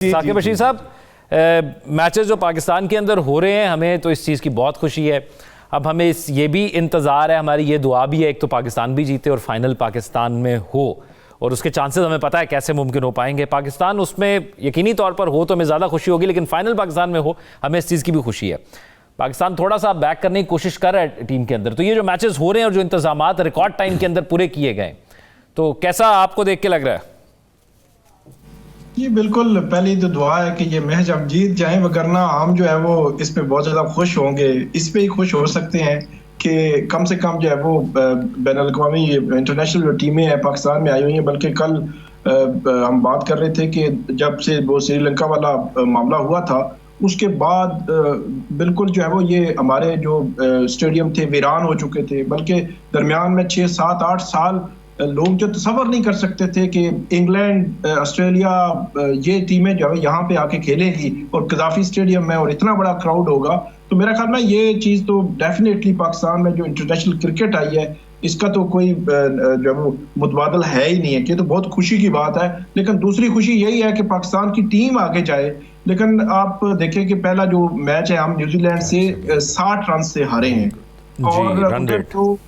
साकिब बशीर साहब, मैचेस जो पाकिस्तान के अंदर हो रहे हैं, हमें तो इस चीज़ की बहुत खुशी है। अब हमें ये भी इंतज़ार है, हमारी ये दुआ भी है, एक तो पाकिस्तान भी जीते और फाइनल पाकिस्तान में हो, और उसके चांसेस हमें पता है कैसे मुमकिन हो पाएंगे। पाकिस्तान उसमें यकीनी तौर पर हो तो हमें ज़्यादा खुशी होगी, लेकिन फाइनल पाकिस्तान में हो हमें इस चीज़ की भी खुशी है। पाकिस्तान थोड़ा सा बैक करने की कोशिश कर रहा है टीम के अंदर, तो ये जो मैचेस हो रहे हैं और जो इंतजामात रिकॉर्ड टाइम के अंदर पूरे किए गए, तो कैसा आपको देख के लग रहा है? ये बिल्कुल पहली तो दुआ है कि ये मैच अब जीत जाएं, वरना हम जो है वो इस पे बहुत ज़्यादा खुश होंगे। इस पे ही खुश हो सकते हैं कि कम से कम जो है वो बैनुल-अक़वामी इंटरनेशनल जो टीमें हैं पाकिस्तान में आई हुई हैं। बल्कि कल हम बात कर रहे थे कि जब से वो श्रीलंका वाला मामला हुआ था, उसके बाद बिल्कुल जो है वो ये हमारे जो स्टेडियम थे वीरान हो चुके थे। बल्कि दरमियान में 6, 7, 8 साल लोग जो तसव्वुर नहीं कर सकते थे कि इंग्लैंड, ऑस्ट्रेलिया, ये टीमें जो है यहाँ पे आके खेलेंगी और कज़ाफ़ी स्टेडियम में और इतना बड़ा क्राउड होगा। तो मेरा ख्याल में ये चीज़ तो डेफिनेटली पाकिस्तान में जो इंटरनेशनल क्रिकेट आई है, इसका तो कोई जो वो मुतबादल है ही नहीं है, कि तो बहुत खुशी की बात है। लेकिन दूसरी खुशी यही है कि पाकिस्तान की टीम आगे जाए। लेकिन आप देखें कि पहला जो मैच है हम न्यूजीलैंड से 60 रन से हारे हैं, और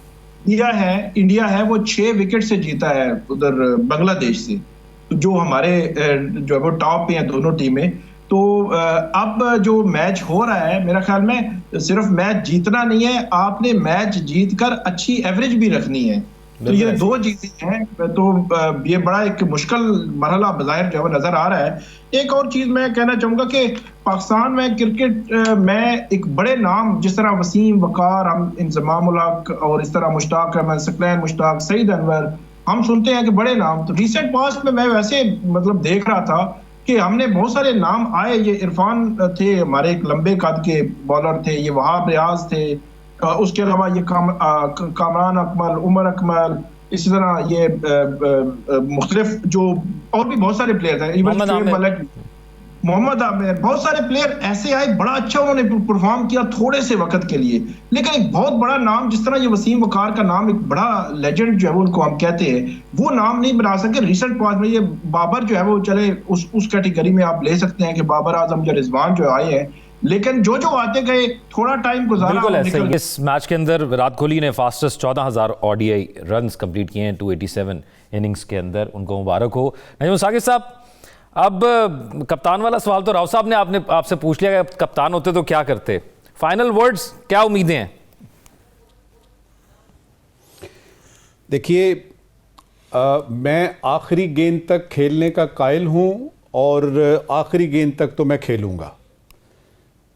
इंडिया है वो 6 विकेट से जीता है उधर बांग्लादेश से, जो हमारे जो है वो टॉप पे हैं दोनों टीमें। तो अब जो मैच हो रहा है, मेरा ख्याल में सिर्फ मैच जीतना नहीं है, आपने मैच जीतकर अच्छी एवरेज भी रखनी है। तो ये दो चीजें हैं, तो ये बड़ा एक मुश्किल मरहला बज़ाहिर जो है नजर आ रहा है। एक और चीज मैं कहना चाहूंगा कि पाकिस्तान में क्रिकेट में एक बड़े नाम जिस तरह वसीम, वकार, हम इंज़माम उल हक और इस तरह मुश्ताक अहमद, सकलैन मुश्ताक, सईद अनवर, हम सुनते हैं कि बड़े नाम। तो रिसेंट पास्ट में मैं वैसे मतलब देख रहा था कि हमने बहुत सारे नाम आए। ये इरफान थे हमारे एक लंबे कद के बॉलर थे, ये वहाब रियाज थे, उसके अलावा ये कामरान अकमल, उमर अकमल, इसी तरह ये मुख्तलिफ जो और भी बहुत सारे प्लेयर थे, मोहम्मद आमिर, बहुत सारे प्लेयर ऐसे आए, बड़ा अच्छा उन्होंने परफॉर्म किया थोड़े से वक्त के लिए। लेकिन एक बहुत बड़ा नाम जिस तरह ये वसीम वकार का नाम, एक बड़ा लेजेंड जो है वो उनको हम कहते हैं, वो नाम नहीं बना सके। रिसेंट पास में ये बाबर जो है वो चले उस कैटेगरी में आप ले सकते हैं कि बाबर आजम या रिजवान जो आए हैं, लेकिन जो आते गए थोड़ा टाइम गुजारा। बिल्कुल ऐसे ही इस मैच के अंदर विराट कोहली ने फास्टेस्ट 14,000 ODI रन्स कंप्लीट किए हैं 287 इनिंग्स के अंदर, उनको मुबारक हो। नईम साकिब साहब, अब कप्तान वाला सवाल तो राव साहब ने आपसे पूछ लिया कि कप्तान होते तो क्या करते। फाइनल वर्ड्स, क्या उम्मीदें हैं? देखिए, मैं आखिरी गेंद तक खेलने का कायल हूं और आखिरी गेंद तक तो मैं खेलूंगा,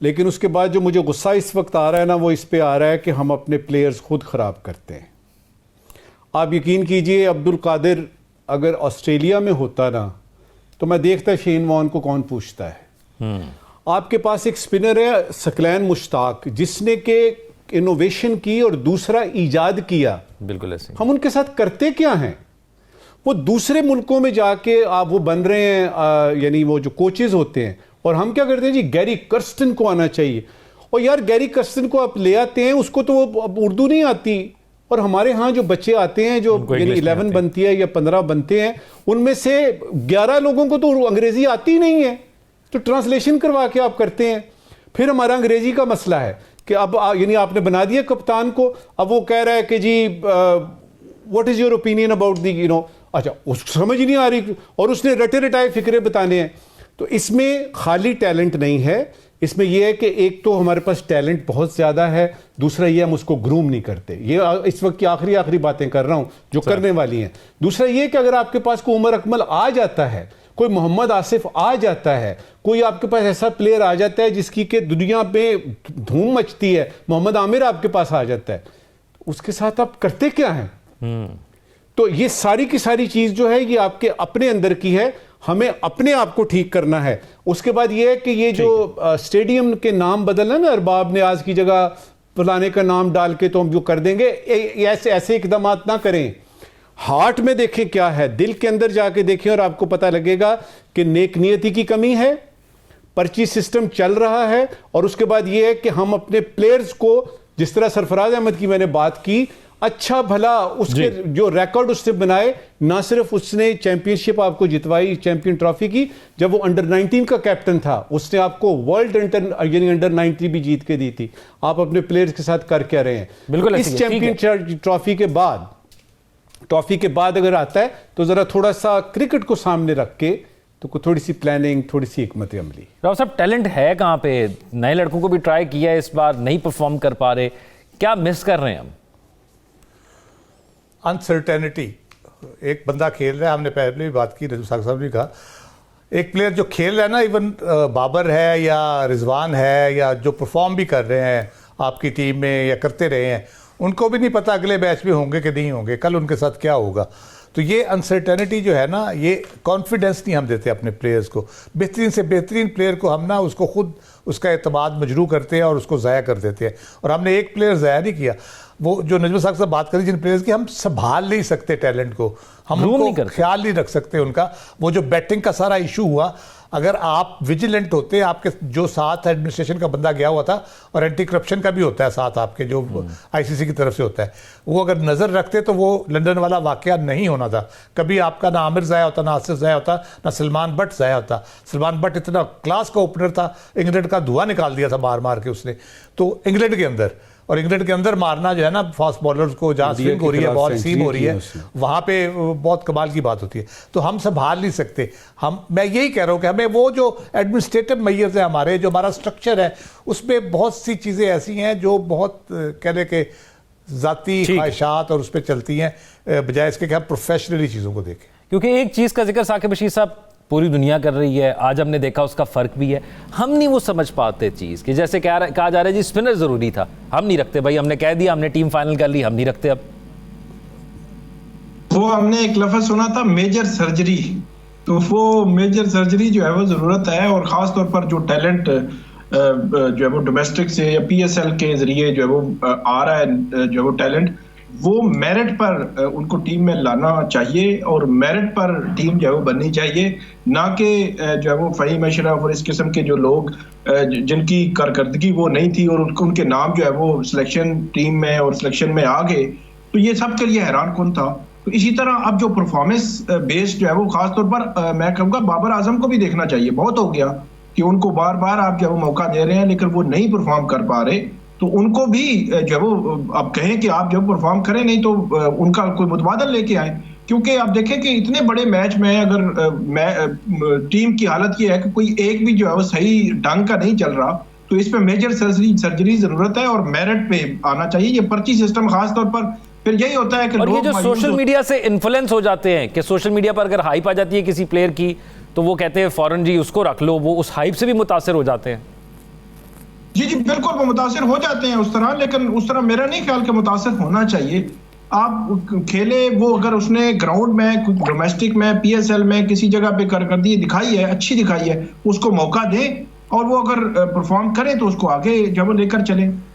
लेकिन उसके बाद जो मुझे गुस्सा इस वक्त आ रहा है ना, वो इस पे आ रहा है कि हम अपने प्लेयर्स खुद ख़राब करते हैं। आप यकीन कीजिए, अब्दुल कादिर अगर ऑस्ट्रेलिया में होता ना, तो मैं देखता शेन वॉर्न को कौन पूछता है। आपके पास एक स्पिनर है सकलैन मुश्ताक, जिसने के इनोवेशन की और दूसरा ईजाद किया। बिल्कुल ऐसे हम उनके साथ करते क्या हैं? वो दूसरे मुल्कों में जाके आप वो बन रहे हैं, यानी वो जो कोचेज होते हैं, और हम क्या करते हैं जी, गैरी कर्स्टन को आना चाहिए। और यार गैरी कर्स्टन को आप ले आते हैं, उसको तो वो उर्दू नहीं आती, और हमारे यहाँ जो बच्चे आते हैं जो 11 बनती है या 15 बनते हैं, उनमें से 11 लोगों को तो अंग्रेजी आती ही नहीं है, तो ट्रांसलेशन करवा के आप करते हैं। फिर हमारा अंग्रेजी का मसला है कि अब यानी आपने बना दिया कप्तान को, अब वो कह रहा है कि जी what is your opinion about the अच्छा, उसको समझ ही नहीं आ रही, और उसने रटे रटाए फिक्रे बताने हैं। तो इसमें खाली टैलेंट नहीं है, इसमें यह है कि एक तो हमारे पास टैलेंट बहुत ज़्यादा है, दूसरा ये हम उसको ग्रूम नहीं करते। ये इस वक्त की आखिरी बातें कर रहा हूं जो करने वाली हैं। दूसरा ये कि अगर आपके पास कोई उमर अकमल आ जाता है, कोई मोहम्मद आसिफ आ जाता है, कोई आपके पास ऐसा प्लेयर आ जाता है जिसकी के दुनिया में धूम मचती है, मोहम्मद आमिर आपके पास आ जाता है, उसके साथ आप करते क्या हैं? तो ये सारी की सारी चीज़ जो है ये आपके अपने अंदर की है, हमें अपने आप को ठीक करना है। उसके बाद ये है कि ये जो स्टेडियम के नाम बदलना ना, अरबाब ने आज की जगह फलाने का नाम डाल के तो हम जो कर देंगे, ऐसे इकदाम ना करें। हार्ट में देखें क्या है, दिल के अंदर जाके देखें और आपको पता लगेगा कि नेक नियति की कमी है, पर्ची सिस्टम चल रहा है। और उसके बाद ये है कि हम अपने प्लेयर्स को, जिस तरह सरफराज अहमद की मैंने बात की, अच्छा भला उसके जो रिकॉर्ड उसने बनाए, ना सिर्फ उसने चैंपियनशिप आपको जितवाई, चैंपियन ट्रॉफी की, जब वो अंडर 19 का कैप्टन था उसने आपको वर्ल्ड यानी अंडर 19 भी जीत के दी थी। आप अपने प्लेयर्स के साथ कर क्या रहे हैं? बिल्कुल इस चैंपियन ट्रॉफी के बाद अगर आता है तो जरा थोड़ा सा क्रिकेट को सामने रख के तो थोड़ी सी प्लानिंग, थोड़ी सी हिकमत अमली। राव साहब, टैलेंट है कहाँ पे? नए लड़कों को भी ट्राई किया है, इस बार नहीं परफॉर्म कर पा रहे, क्या मिस कर रहे हैं हम? अनसर्टेनिटी। एक बंदा खेल रहा है, हमने पहले भी बात की, रजू साहब ने कहा, एक प्लेयर जो खेल रहा है ना, इवन बाबर है या रिजवान है या जो परफॉर्म भी कर रहे हैं आपकी टीम में या करते रहे हैं, उनको भी नहीं पता अगले मैच में होंगे कि नहीं होंगे, कल उनके साथ क्या होगा। तो ये अनसर्टेनिटी जो है ना, ये कॉन्फिडेंस नहीं हम देते अपने प्लेयर्स को। बेहतरीन से बेहतरीन प्लेयर को हम ना उसको खुद उसका एतमाद मजरू करते हैं और उसको ज़ाया कर देते हैं। और हमने एक प्लेयर ज़ाया नहीं किया। वो जो नजम साहब से बात करी, जिन प्लेयर्स की हम संभाल नहीं सकते टैलेंट को, हम उनको ख्याल नहीं रख सकते उनका। वो जो बैटिंग का सारा इशू हुआ, अगर आप विजिलेंट होते, आपके जो साथ एडमिनिस्ट्रेशन का बंदा गया हुआ था और एंटी करप्शन का भी होता है साथ आपके जो आईसीसी की तरफ से होता है, वो अगर नज़र रखते तो वो लंदन वाला वाकया नहीं होना था। कभी आपका ना आमिर ज़ाया होता, ना आसिफ ज़ाया होता, ना सलमान बट ज़ाया होता। सलमान बट इतना क्लास का ओपनर था, इंग्लैंड का धुआं निकाल दिया था मार मार के उसने। तो इंग्लैंड के अंदर, और इंग्लैंड के अंदर मारना जो है ना फास्ट बॉलर्स को, जहाँ स्विंग हो रही है, बॉल सीम हो रही है, वहाँ पे बहुत कमाल की बात होती है। तो हम संभाल नहीं सकते। मैं यही कह रहा हूँ कि हमें वो जो एडमिनिस्ट्रेटिव मेजर्स है हमारे, जो हमारा स्ट्रक्चर है, उसमें बहुत सी चीज़ें ऐसी हैं जो बहुत कहने के ज़ाती ख्वाहिशात और उस पर चलती हैं, बजाय इसके कि हम प्रोफेशनली चीज़ों को देखें। क्योंकि एक चीज़ का जिक्र साकिब बशीर साहब पूरी दुनिया कर रही है, आज हमने देखा उसका फर्क भी है, हम नहीं वो समझ पाते चीज़ कि जैसे कहा जा रहा है जी स्पिनर ज़रूरी था, हम नहीं रखते भाई, हमने कह दिया, हमने टीम फाइनल कर ली, हम नहीं रखते। अब वो हमने एक लफ्ज़ सुना था मेजर सर्जरी, तो वो मेजर सर्जरी जो है वो ज़रूरत है। और ख़ास तौर पर जो टैलेंट जो है वो डोमेस्टिक से या PSL के ज़रिए जो है वो आ रहा है, जो है वो टैलेंट, वो मेरिट पर उनको टीम में लाना चाहिए और मेरिट पर टीम जो है वो बननी चाहिए, ना कि जो है वो फ़हीम अशरफ और इस किस्म के जो लोग जिनकी कारकर्दगी वो नहीं थी और उनके नाम जो है वो सिलेक्शन टीम में और सिलेक्शन में आ गए, तो ये सब के लिए हैरान कुन था। तो इसी तरह अब जो परफॉर्मेंस बेस्ड जो है वो खास तौर पर मैं कहूँगा बाबर आजम को भी देखना चाहिए। बहुत हो गया कि उनको बार बार आप जो है वो मौका दे रहे हैं लेकिन वो नहीं परफॉर्म कर पा रहे, तो उनको भी जो है वो अब कहें कि आप जब परफॉर्म करें, नहीं तो उनका कोई मुतबादल लेके आए। क्योंकि आप देखें कि इतने बड़े मैच में अगर टीम की हालत ये है कि कोई एक भी जो है वो सही ढंग का नहीं चल रहा, तो इस पे मेजर सर्जरी जरूरत है और मेरिट पे आना चाहिए। ये पर्ची सिस्टम खास तौर पर फिर यही होता है कि और ये जो सोशल मीडिया से इन्फ्लुएंस हो जाते हैं कि सोशल मीडिया पर अगर हाइप आ जाती है किसी प्लेयर की, तो वो कहते हैं फौरन जी उसको रख लो, वो उस हाइप से भी मुतासिर हो जाते हैं। जी बिल्कुल, वो मुतासिर हो जाते हैं उस तरह, लेकिन उस तरह मेरा नहीं ख्याल कि मुतासिर होना चाहिए। आप खेले, वो अगर उसने ग्राउंड में, डोमेस्टिक में, PSL में किसी जगह पे कारकर्दगी दिखाई है, अच्छी दिखाई है, उसको मौका दें और वो अगर परफॉर्म करे तो उसको आगे जब लेकर चले।